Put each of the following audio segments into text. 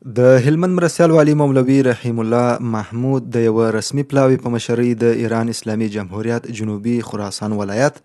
د هلمند مرستیال والي مولوي رحیم الله محمود د یو رسمي پلاوي په مشرۍ د ایران اسلامي جمهوریت جنوبي خراسان ولایت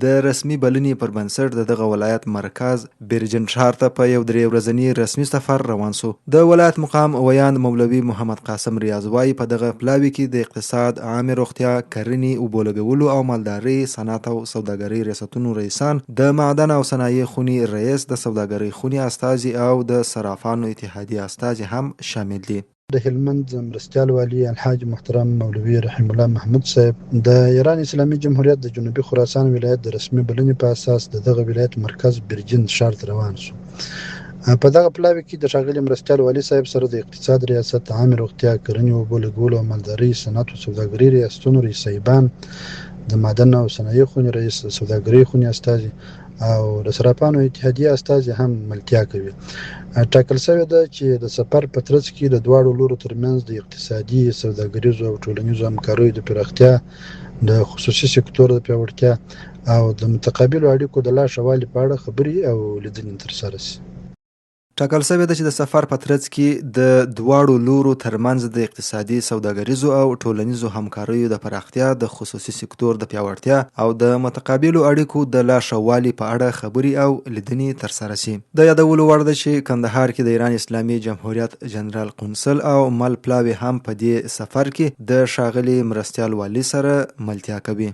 د رسمي بلنې پر بنسټ د دغه ولایت مرکز بیرجن ښار ته په یو 3 ورځني رسمي سفر روان سو. د ولایت مقام ویاند مولوي محمد قاسم ریاض وایي په دغه پلاوي کې د اقتصاد، عامه روغتیا، کرنې، اوبو لګولو او مالدارۍ، صنعت او سوداګرۍ ریاستونو رئیسان، د معدن او صنایع خونې رئیس، د سوداګرۍ خونې استازي او د صرافانو اتحادیې استازي هم شامل دي. د هلمند مرستیال والي الحاج محترم مولوي رحیم الله محمود صاحب د ایران اسلامي جمهوریت د جنوبي خراسان ولایت د رسمي بلنې په اساس د دغه ولایت مرکز بیرجن ښار ته روان شو. په دغه پلاوي کې د ښاغلي مرستیال والي صاحب سره د اقتصاد ریاست، عامه روغتیا، کرنې، اوبو لګولو او مالدارۍ، صنعت او سوداګرۍ ریاستونو رئیس صاحبان، د معدن او صنایع خونې رئیس، د سوداګرۍ خونې استازي او د صرافانو اتحادیې استازي هم ملتیا کوي. ټاکل شوې ده چې د سفر په ترڅ کې د دواړو لورو ترمنځ د اقتصادي، سوداګریزو او ټولنیزو همکاریو د پراختیا، د خصوصي سکتور د پیاوړتیا او د متقابلو اړیکو د لا ښه والي په اړه خبرې او لیدنې ترسره شي. ټاکل شوې ده چې د سفر په ترڅ کې د دواړو لورو ترمنځ د اقتصادي، سوداګریزو او ټولنیزو همکاریو د پراختیا، د خصوصي سکتور د پیاوړتیا او د متقابلو اړیکو د لا ښه والي په اړه خبرې او لیدنې ترسره شي. د یادولو وړ ده چې کندهار کې د ایران اسلامي جمهوریت جنرال قونسل او مل پلاوي هم په دې سفر کې د ښاغلي مرستیال والي سره ملتیا کوي.